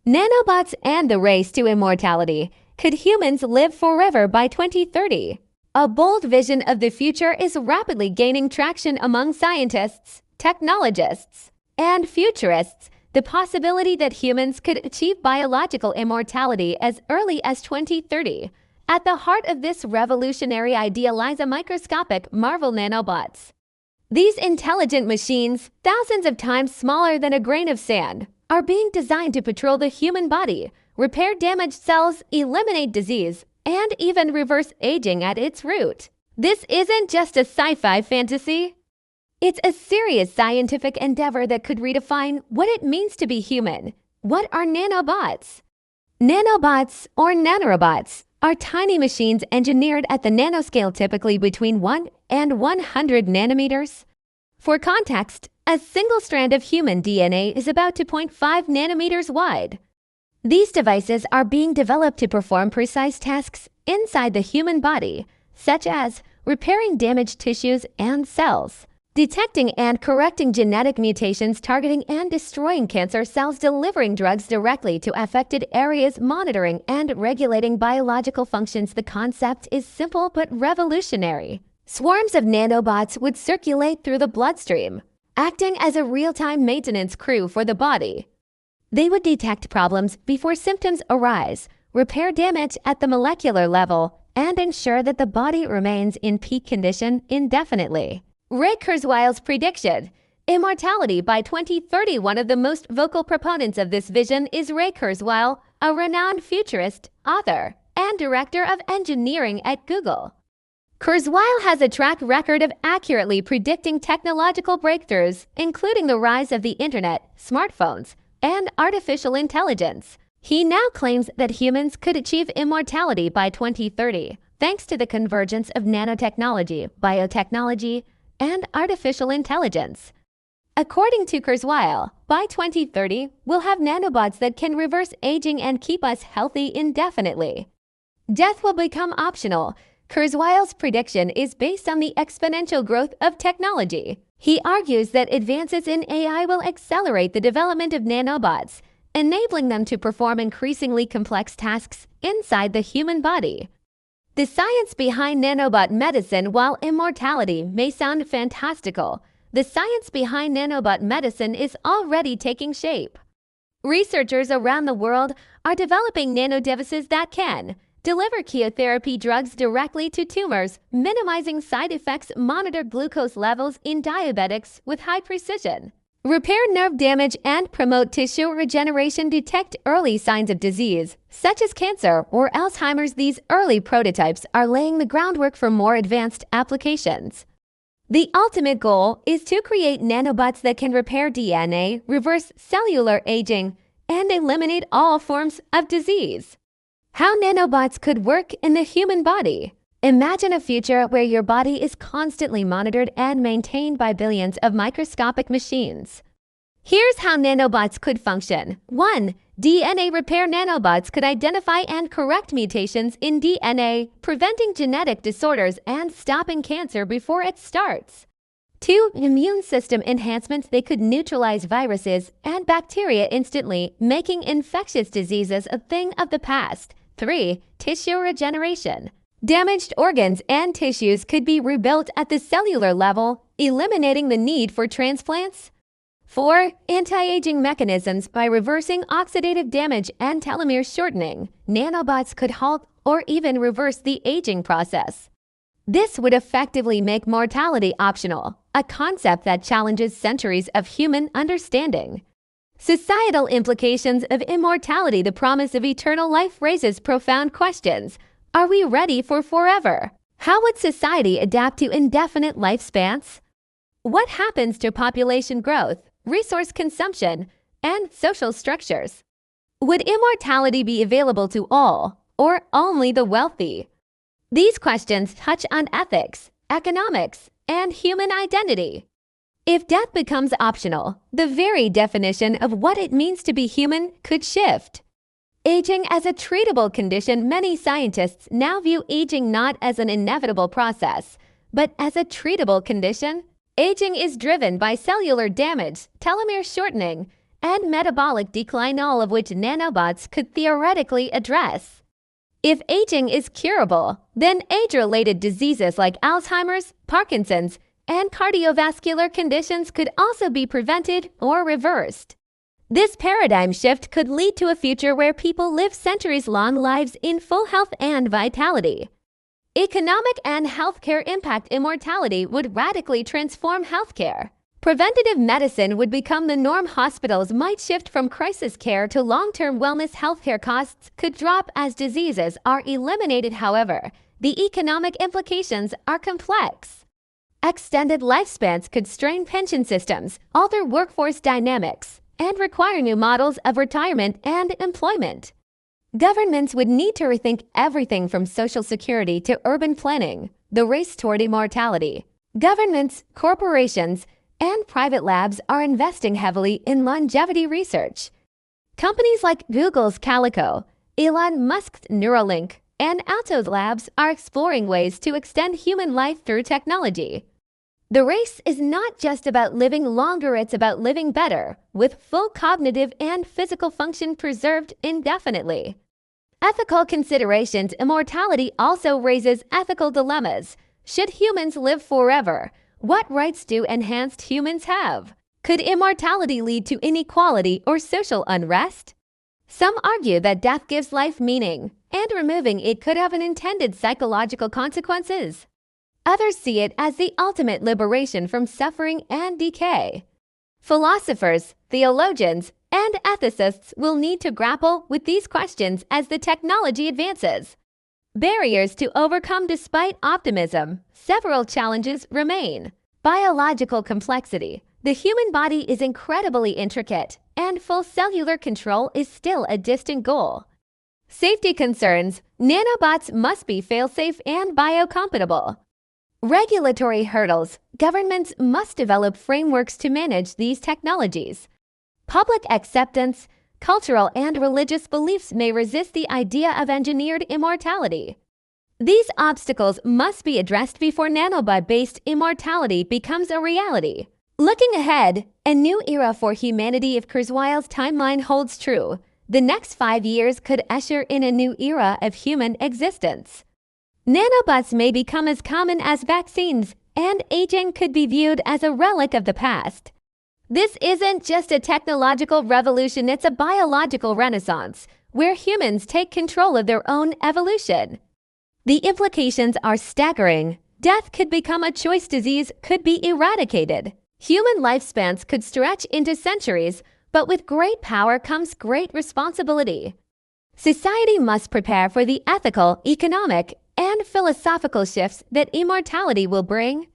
Nanobots and the race to immortality. Could humans live forever by 2030? A bold vision of the future is rapidly gaining traction among scientists, technologists, and futurists. The possibility that humans could achieve biological immortality as early as 2030. At the heart of this revolutionary idea lies a microscopic marvel nanobots. These intelligent machines, thousands of times smaller than a grain of sand, are being designed to patrol the human body, repair damaged cells, eliminate disease, and even reverse aging at its root. This isn't just a sci-fi fantasy. It's a serious scientific endeavor that could redefine what it means to be human. What are nanobots? Nanobots, or nanorobots, are tiny machines engineered at the nanoscale, typically between 1 and 100 nanometers. For context, a single strand of human DNA is about 2.5 nanometers wide. These devices are being developed to perform precise tasks inside the human body, such as repairing damaged tissues and cells, detecting and correcting genetic mutations, targeting and destroying cancer cells, delivering drugs directly to affected areas, monitoring and regulating biological functions. The concept is simple but revolutionary. Swarms of nanobots would circulate through the bloodstream, acting as a real-time maintenance crew for the body. They would detect problems before symptoms arise, repair damage at the molecular level, and ensure that the body remains in peak condition indefinitely. Ray Kurzweil's prediction: immortality by 2030. One of the most vocal proponents of this vision is Ray Kurzweil, a renowned futurist, author, and director of engineering at Google. Kurzweil has a track record of accurately predicting technological breakthroughs, including the rise of the internet, smartphones, and artificial intelligence. He now claims that humans could achieve immortality by 2030, thanks to the convergence of nanotechnology, biotechnology, and artificial intelligence. According to Kurzweil, by 2030, we'll have nanobots that can reverse aging and keep us healthy indefinitely. Death will become optional. Kurzweil's prediction is based on the exponential growth of technology. He argues that advances in AI will accelerate the development of nanobots, enabling them to perform increasingly complex tasks inside the human body. The science behind nanobot medicine. While immortality may sound fantastical, the science behind nanobot medicine is already taking shape. Researchers around the world are developing nanodevices that can deliver chemotherapy drugs directly to tumors, minimizing side effects, monitor glucose levels in diabetics with high precision, repair nerve damage, and promote tissue regeneration, detect early signs of disease, such as cancer or Alzheimer's. These early prototypes are laying the groundwork for more advanced applications. The ultimate goal is to create nanobots that can repair DNA, reverse cellular aging, and eliminate all forms of disease. How nanobots could work in the human body. Imagine a future where your body is constantly monitored and maintained by billions of microscopic machines. Here's how nanobots could function. 1. DNA repair. Nanobots could identify and correct mutations in DNA, preventing genetic disorders and stopping cancer before it starts. 2. Immune system enhancement. They could neutralize viruses and bacteria instantly, making infectious diseases a thing of the past. 3. Tissue regeneration. Damaged organs and tissues could be rebuilt at the cellular level, eliminating the need for transplants. 4. Anti-aging mechanisms. By reversing oxidative damage and telomere shortening, nanobots could halt or even reverse the aging process. This would effectively make mortality optional, a concept that challenges centuries of human understanding. Societal implications of immortality. The promise of eternal life raises profound questions. Are we ready for forever? How would society adapt to indefinite lifespans? What happens to population growth, resource consumption, and social structures? Would immortality be available to all, or only the wealthy? These questions touch on ethics, economics, and human identity. If death becomes optional, the very definition of what it means to be human could shift. Aging as a treatable condition. Many scientists now view aging not as an inevitable process, but as a treatable condition. Aging is driven by cellular damage, telomere shortening, and metabolic decline, all of which nanobots could theoretically address. If aging is curable, then age-related diseases like Alzheimer's, Parkinson's, and cardiovascular conditions could also be prevented or reversed. This paradigm shift could lead to a future where people live centuries-long lives in full health and vitality. Economic and healthcare impact. Immortality would radically transform healthcare. Preventative medicine would become the norm. Hospitals might shift from crisis care to long-term wellness. Healthcare costs could drop as diseases are eliminated. However, the economic implications are complex. Extended lifespans could strain pension systems, alter workforce dynamics, and require new models of retirement and employment. Governments would need to rethink everything from social security to urban planning. The race toward immortality. Governments, corporations, and private labs are investing heavily in longevity research. Companies like Google's Calico, Elon Musk's Neuralink, and Altos Labs are exploring ways to extend human life through technology. The race is not just about living longer, it's about living better, with full cognitive and physical function preserved indefinitely. Ethical considerations. Immortality also raises ethical dilemmas. Should humans live forever? What rights do enhanced humans have? Could immortality lead to inequality or social unrest? Some argue that death gives life meaning, and removing it could have unintended psychological consequences. Others see it as the ultimate liberation from suffering and decay. Philosophers, theologians, and ethicists will need to grapple with these questions as the technology advances. Barriers to overcome. Despite optimism, several challenges remain. Biological complexity. The human body is incredibly intricate, and full cellular control is still a distant goal. Safety concerns. Nanobots must be fail-safe and biocompatible. Regulatory hurdles. Governments must develop frameworks to manage these technologies. Public acceptance. Cultural and religious beliefs may resist the idea of engineered immortality. These obstacles must be addressed before nanobot-based immortality becomes a reality. Looking ahead, a new era for humanity. If Kurzweil's timeline holds true, the next 5 years could usher in a new era of human existence. Nanobots may become as common as vaccines, and aging could be viewed as a relic of the past. This isn't just a technological revolution, it's a biological renaissance, where humans take control of their own evolution. The implications are staggering. Death could become a choice. Disease could be eradicated. Human lifespans could stretch into centuries, but with great power comes great responsibility. Society must prepare for the ethical, economic, and philosophical shifts that immortality will bring.